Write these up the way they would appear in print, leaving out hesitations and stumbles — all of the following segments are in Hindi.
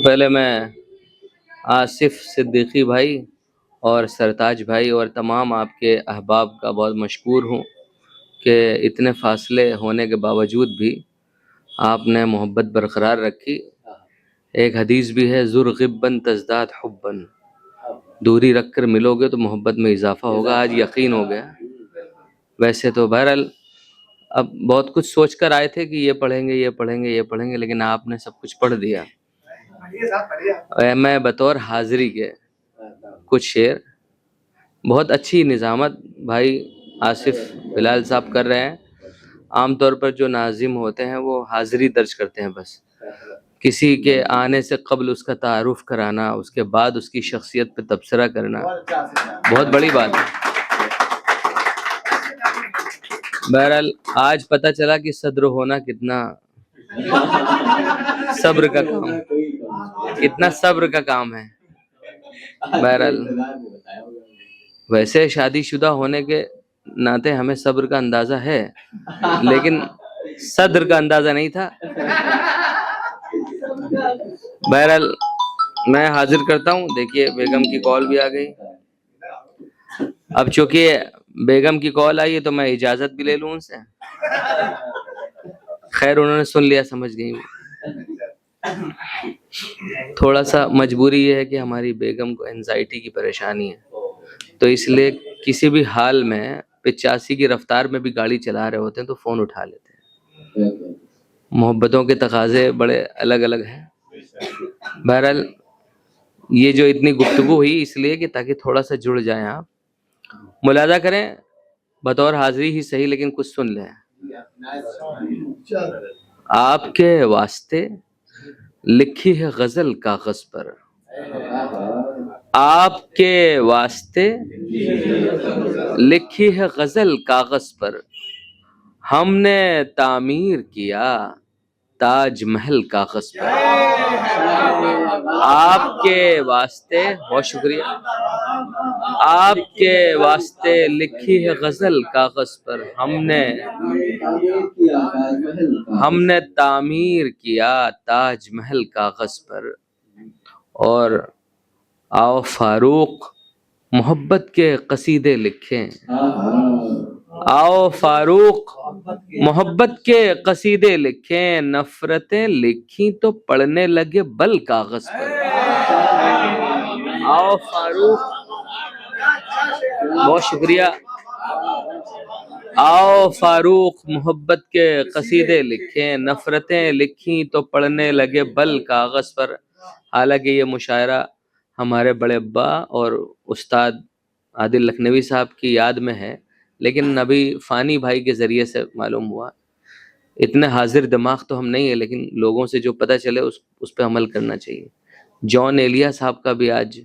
पहले मैं आसिफ सिद्दीकी भाई और सरताज भाई और तमाम आपके अहबाब का बहुत मशकूर हूँ कि इतने फासले होने के बावजूद भी आपने मोहब्बत बरकरार रखी। एक हदीस भी है, ज़ुर गिब्बन तज़दाद हुब्बन, दूरी रख कर मिलोगे तो मोहब्बत में इजाफ़ा होगा। आज यकीन हो गया। वैसे तो बहरहाल अब बहुत कुछ सोच कर आए थे कि ये पढ़ेंगे ये पढ़ेंगे ये पढ़ेंगे, लेकिन आपने सब कुछ पढ़ दिया। मैं बतौर हाज़िरी के कुछ शेर, बहुत अच्छी निज़ामत भाई आसिफ बिलाल साहब कर रहे हैं। आमतौर पर जो नाज़िम होते हैं वो हाज़िरी दर्ज करते हैं, बस किसी के आने से कबल उसका तारुफ कराना, उसके बाद उसकी शख्सियत पे तबसरा करना बहुत बड़ी बात है। बहरहाल आज पता चला कि सद्र होना कितना सब्र का काम, कितना सब्र का काम है। बहरहाल वैसे शादीशुदा होने के नाते हमें सब्र का अंदाजा है, लेकिन सद्र का अंदाजा नहीं था। बहरहाल मैं हाजिर करता हूँ। देखिए बेगम की कॉल भी आ गई। अब चूंकि बेगम की कॉल आई है तो मैं इजाजत भी ले लूँ उनसे। खैर उन्होंने सुन लिया, समझ गई। थोड़ा सा मजबूरी ये है कि हमारी बेगम को एंजाइटी की परेशानी है, तो इसलिए किसी भी हाल में 85 की रफ्तार में भी गाड़ी चला रहे होते हैं तो फ़ोन उठा लेते हैं। मोहब्बतों के तकाजे बड़े अलग अलग हैं। बहरहाल ये जो इतनी गुफ्तगू हुई इसलिए कि ताकि थोड़ा सा जुड़ जाएं, आप मुलाजा करें, बतौर हाजिरी ही सही लेकिन कुछ सुन लें। आपके वास्ते लिखी है गजल कागज पर, आपके वास्ते लिखी है गजल कागज पर, हमने तामीर किया ताजमहल कागज पर। आपके वास्ते, बहुत शुक्रिया, आपके वास्ते लिखी है गजल कागज पर, हमने तामीर किया ताजमहल कागज पर। और आओ फारूक मोहब्बत के कसीदे लिखें, आओ फारूक मोहब्बत के कसीदे लिखें, नफरतें लिखी तो पढ़ने लगे बल कागज पर। आओ फारूक, बहुत शुक्रिया, आओ फारूक मोहब्बत के कसीदे लिखें, नफरतें लिखी तो पढ़ने लगे बल कागज पर। हालांकि ये मुशायरा हमारे बड़े अब्बा और उस्ताद आदिल लखनवी साहब की याद में है, लेकिन अभी फ़ानी भाई के ज़रिए से मालूम हुआ। इतने हाजिर दिमाग तो हम नहीं है, लेकिन लोगों से जो पता चले उस पर अमल करना चाहिए। जॉन एलिया साहब का भी आज,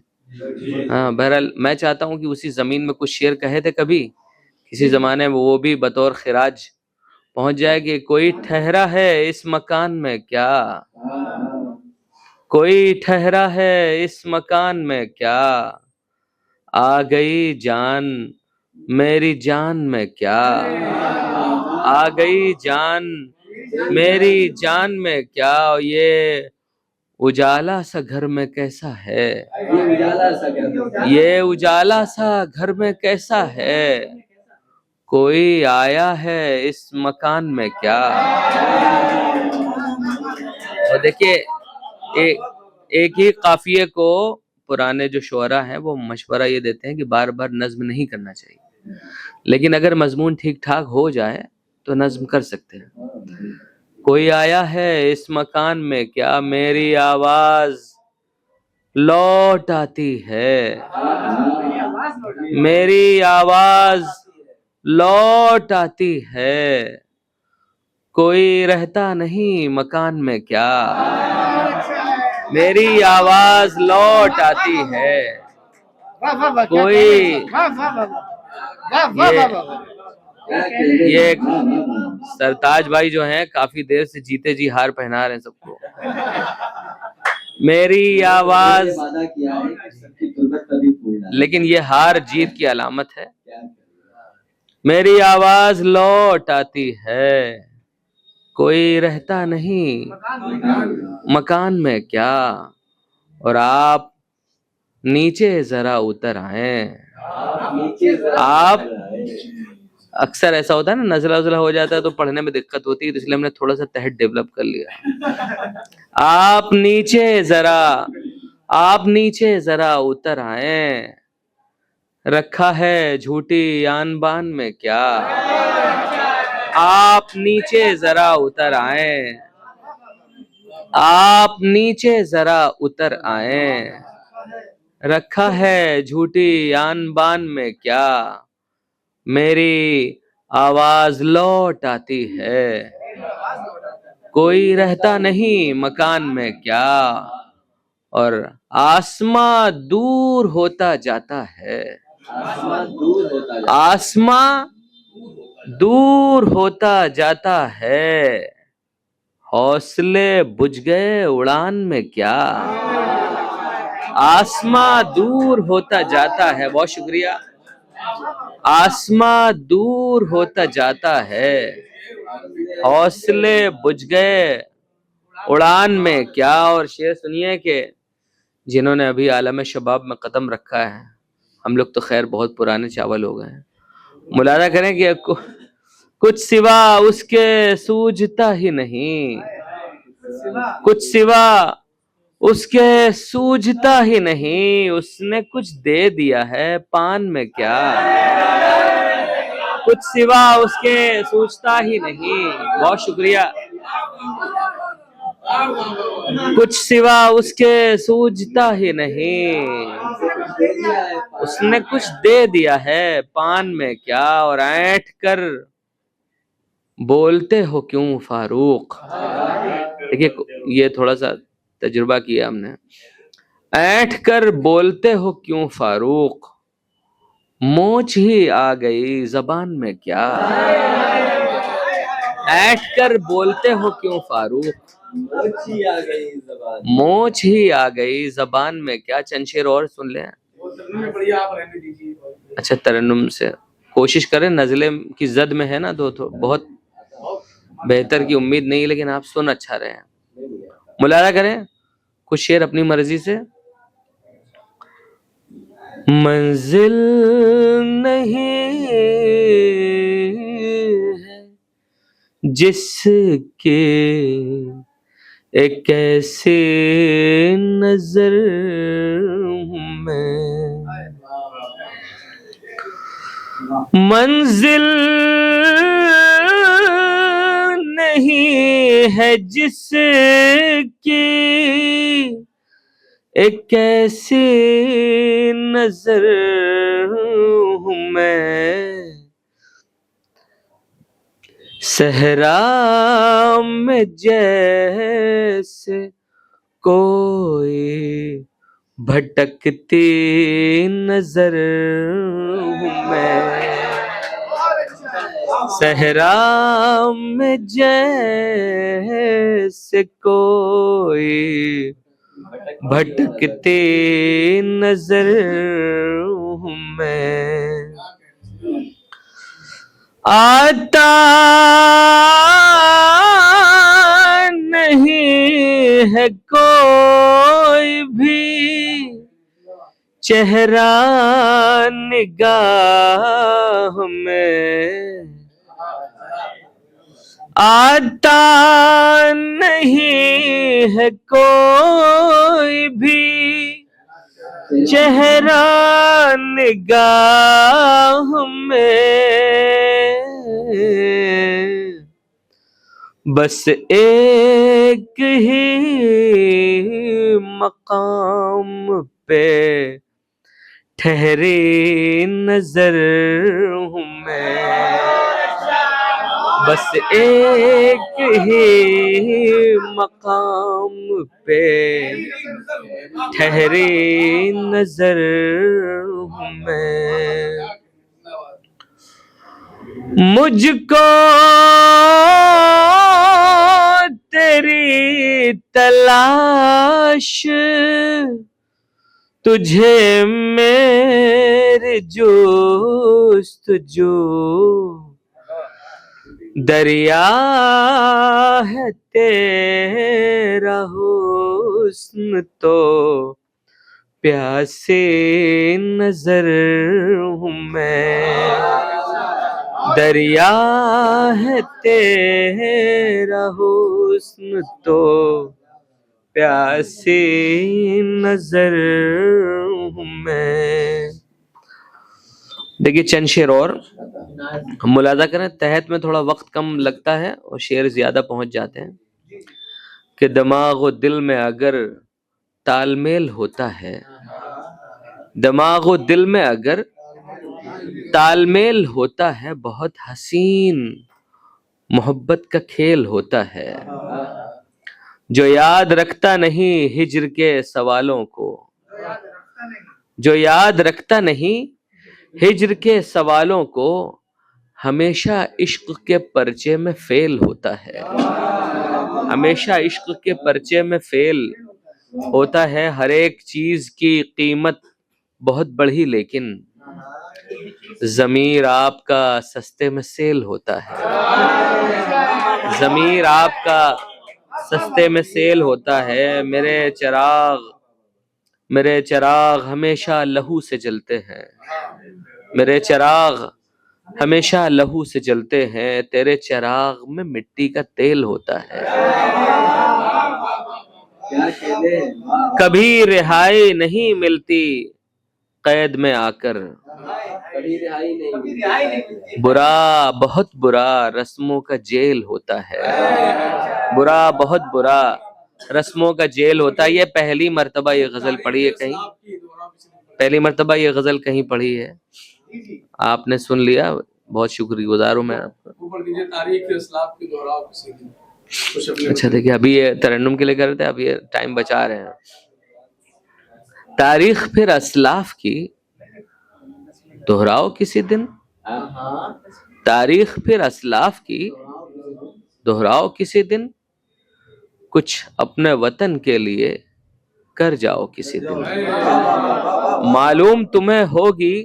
हाँ बहरहाल मैं चाहता हूँ कि उसी ज़मीन में कुछ शेर कहे थे कभी किसी ज़माने में, वो भी बतौर खिराज पहुँच जाए कि कोई ठहरा है इस मकान में क्या, कोई ठहरा है इस मकान में क्या, आ गई जान मेरी जान में क्या, आ गई जान मेरी जान में क्या। ये उजाला सा घर में कैसा है, ये उजाला सा घर में कैसा है, कोई आया है इस मकान में क्या। और देखिए एक ही काफिये को पुराने जो शुअरा हैं वो मशवरा ये देते हैं कि बार बार नज्म नहीं करना चाहिए, लेकिन अगर मजमून ठीक ठाक हो जाए तो नज्म कर सकते हैं। कोई आया है इस मकान में क्या, मेरी आवाज लौट आती है, मेरी आवाज लौट आती है, कोई रहता नहीं मकान में क्या, मेरी आवाज लौट आती है, कोई ये सरताज भाई जो हैं काफी देर से जीते जी हार पहना रहे हैं सबको। मेरी आवाज, लेकिन ये हार जीत की अलामत है। मेरी आवाज लौट आती है, कोई रहता नहीं मकान में क्या, और आप नीचे जरा उतर आए। आप अक्सर ऐसा होता है ना, नजला उजला हो जाता है तो पढ़ने में दिक्कत होती है, तो इसलिए हमने थोड़ा सा तहत डेवलप कर लिया। आप नीचे जरा उतर आए, रखा है झूठी आन बान में क्या। आप नीचे जरा उतर आए, आप नीचे जरा उतर आए, रखा है झूठी आन बान में क्या। मेरी आवाज लौट आती है, कोई रहता नहीं मकान में क्या। और आसमां दूर होता जाता है, आसमां दूर होता जाता है, हौसले बुझ गए उड़ान में क्या। आसमां दूर होता जाता है, बहुत शुक्रिया। आसमां दूर होता जाता है, हौसले बुझ गए उड़ान में क्या। और शेर सुनिए कि जिन्होंने अभी आलम शबाब में कदम रखा है, हम लोग तो खैर बहुत पुराने चावल हो गए हैं, मुलाजा करें कि कुछ सिवा उसके सूझता ही नहीं, कुछ सिवा उसके सूझता ही नहीं, उसने कुछ दे दिया है पान में क्या। कुछ सिवा उसके सूझता ही नहीं, बहुत शुक्रिया। कुछ सिवा उसके सूझता ही नहीं, उसने कुछ दे दिया है पान में क्या। और ऐंठ कर बोलते हो क्यों फारूक। देखिए ये थोड़ा सा तजुर्बा किया हमने। ऐंठ कर बोलते हो क्यों फारूक, मोच ही आ गई जबान में क्या। ऐंठ कर बोलते हो क्यों फारूक, मोच ही आ गई जबान, मोच ही आ गई जबान में क्या। चंद शेर और सुन लें। अच्छा तरन्नुम से कोशिश करें, नजले की जद में है ना दो तो बहुत बेहतर की उम्मीद नहीं, लेकिन आप सुन अच्छा रहे हैं। मुलाजा करें कुछ शेर अपनी मर्जी से। मंजिल नहीं है जिसके एक ऐसे नजर में, मंजिल नहीं है जिसकी एक ऐसी नजर में, सहरा में जैसे कोई भटकती नजर में, सहरा में जैसे कोई भटकती नजर में। आता नहीं है कोई भी चेहरा निगाह में, आता नहीं है कोई भी चेहरा निगाह में, बस एक ही मकाम पे ठहरी नजर हूँ मैं, बस एक ही मकाम पे ठहरी नजर हूँ मैं। मुझको तेरी तलाश, तुझे मेरी जोस्तजू, दरिया है तेरा हो हुस्न तो प्यासे नजर हूँ मैं, दरिया है तेरा हुस्न तो प्यासे नजर हूँ मैं। देखिए चंद शेर और हम मुलाजा करें, तहत में थोड़ा वक्त कम लगता है और शेर ज्यादा पहुंच जाते हैं। कि दिमाग और दिल में अगर तालमेल होता है, दिमाग और दिल में अगर तालमेल होता है, बहुत हसीन मोहब्बत का खेल होता है। जो याद रखता नहीं हिज्र के सवालों को, जो याद रखता नहीं हिज्र के सवालों को, हमेशा इश्क के पर्चे में फेल होता है। हमेशा इश्क के पर्चे में फेल होता है। हर एक चीज की कीमत बहुत बढ़ी, लेकिन ज़मीर आपका सस्ते में सेल होता है। ज़मीर आपका सस्ते में सेल होता है। मेरे चिराग हमेशा लहू से जलते हैं। मेरे चिराग हमेशा लहू से जलते हैं। तेरे चिराग में मिट्टी का तेल होता है। कभी रिहाई नहीं मिलती कैद में आकर, बुरा बहुत बुरा रस्मों का जेल होता है। बुरा बहुत बुरा रस्मों का जेल होता है। ये पहली मर्तबा ये गजल पढ़ी है कहीं, पहली मर्तबा ये गजल कहीं पढ़ी है, आपने सुन लिया, बहुत शुक्रगुजार हूँ मैं आपका। अच्छा देखिए, अभी ये तरन्नुम के लिए कर रहे थे, अब ये टाइम बचा रहे हैं। तारीख फिर असलाफ की दोहराओ किसी दिन, तारीख फिर असलाफ की दोहराओ किसी दिन, कुछ अपने वतन के लिए कर जाओ किसी दिन। मालूम तुम्हें होगी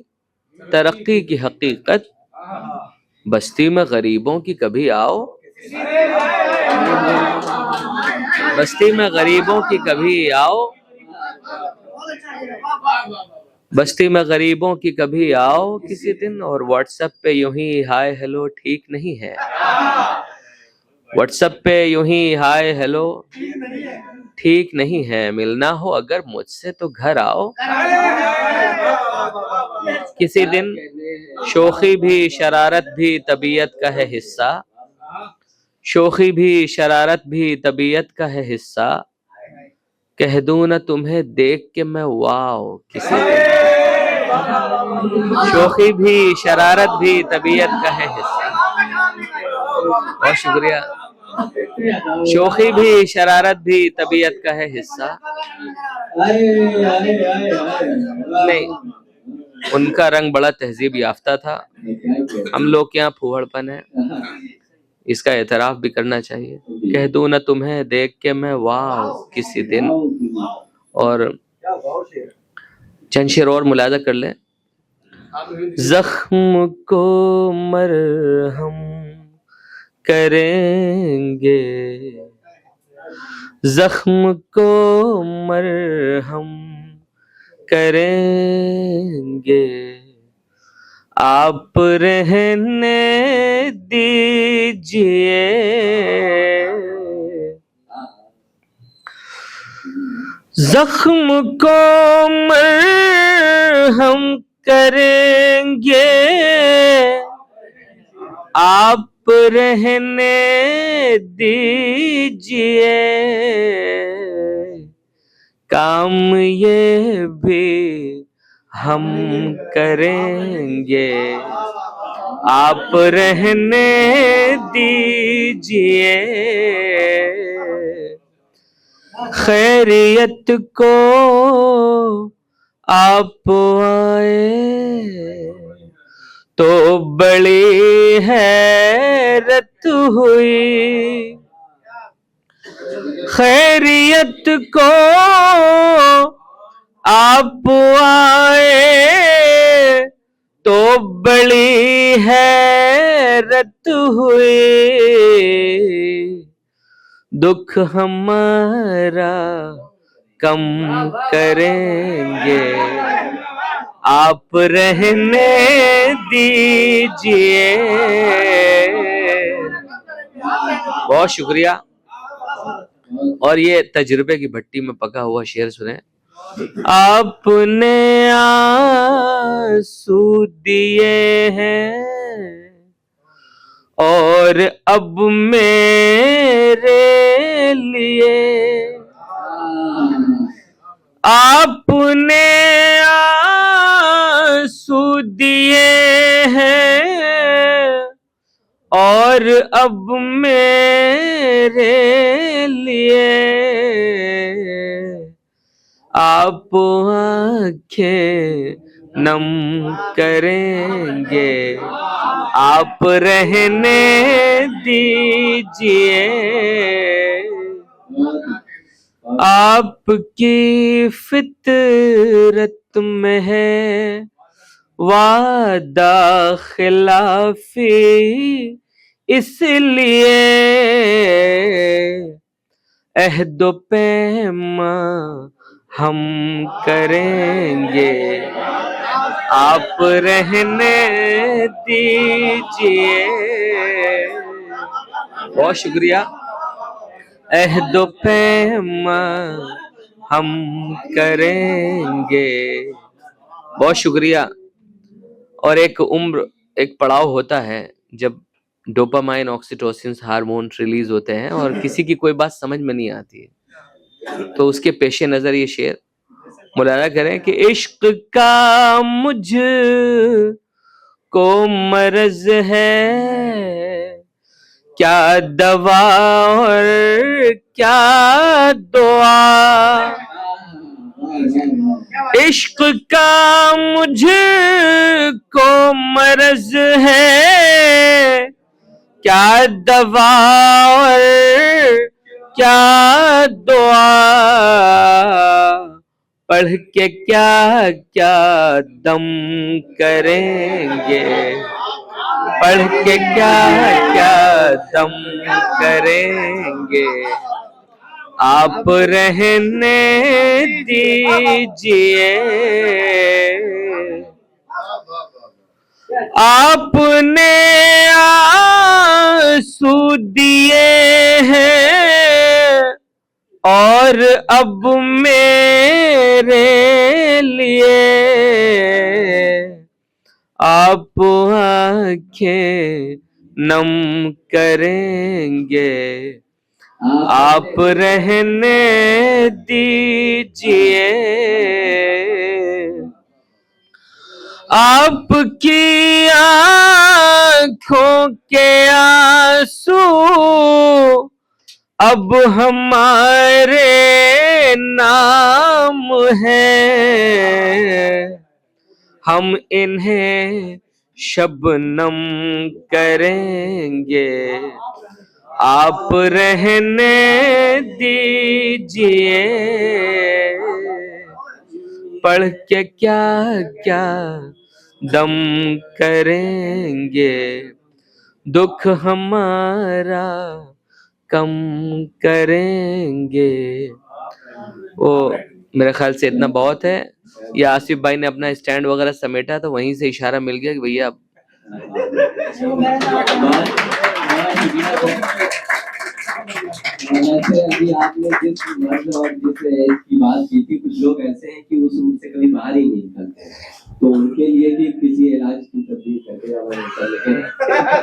तरक्की की हकीकत, बस्ती में गरीबों की कभी आओ। बस्ती में गरीबों की कभी आओ, बस्ती में गरीबों की कभी आओ किसी दिन। और व्हाट्सएप पे यूं ही हाय हेलो ठीक नहीं है। व्हाट्सएप पे यूं ही हाय हेलो ठीक नहीं है। मिलना हो अगर मुझसे तो घर आओ किसी दिन। शोखी भी शरारत भी तबीयत का है हिस्सा, शोखी भी शरारत भी तबीयत का है हिस्सा। कह दूं ना तुम्हें देख के मैं वाओ किसी दिन। शोखी भी शरारत भी तबीयत का है हिस्सा। बहुत शुक्रिया। शोखी भी शरारत भी तबीयत का है हिस्सा। नहीं, उनका रंग बड़ा तहजीब याफ्ता था। हम लोग के यहाँ फूहड़पन है, इसका एतराफ भी करना चाहिए। कह दूं ना तुम्हें देख के मैं वाह किसी दिन। और चंद शेर और मुलाजा कर ले। जख्म को मरहम करेंगे, जख्म को मरहम करेंगे, आप रहने दीजिए। जख्म को मरहम करेंगे, आप रहने दीजिए। काम ये भी हम करेंगे, आप रहने दीजिए। खैरियत को आप आए तो बड़ी हैरत हुई। खैरियत को आप आए तो बड़ी हैरत हुई। दुख हमारा कम करेंगे, आप रहने दीजिए। बहुत शुक्रिया। और ये तजुर्बे की भट्टी में पका हुआ शेर सुने। आपने आंसू दिए हैं और अब मेरे लिए, आपने आंसू दिए हैं और अब मेरे लिए, आप आंखें नम करेंगे, आप रहने दीजिए। आपकी फितरत में है वादा खिलाफी, इसलिए अहदो पैमा हम करेंगे, आप रहने दीजिए। बहुत शुक्रिया। अहदो पैमा हम करेंगे। बहुत शुक्रिया। और एक उम्र, एक पड़ाव होता है जब डोपामाइन, ऑक्सीटोसिन हार्मोन रिलीज होते हैं और किसी की कोई बात समझ में नहीं आती है, तो उसके पेशे नजर ये शेर मुलाजा करें कि इश्क का मुझ को मर्ज है, क्या दवा और क्या दुआ। इश्क का मुझ को मर्ज है, क्या दवा और क्या दुआ। पढ़ के क्या क्या दम करेंगे, पढ़ के क्या क्या दम करेंगे, आप रहने दीजिए। आपने आंसू दिए हैं और अब मेरे लिए, आप आंखें नम करेंगे, आप रहने दीजिए। आपकी आंखों के आंसू अब हमारे नाम है, हम इन्हें शबनम करेंगे, आप रहने दीजिए। पढ़ के क्या क्या दम करेंगे, दुख हमारा कम करेंगे। वो मेरे ख्याल से इतना बहुत है। ये आसिफ भाई ने अपना स्टैंड वगैरह समेटा तो वहीं से इशारा मिल गया कि भैया अभी आपने जिस मर्द और जिस की बात की थी, कुछ लोग ऐसे हैं कि उस रूप से कभी बाहर ही नहीं निकलते, तो उनके लिए भी किसी इलाज की तजवीज़ करके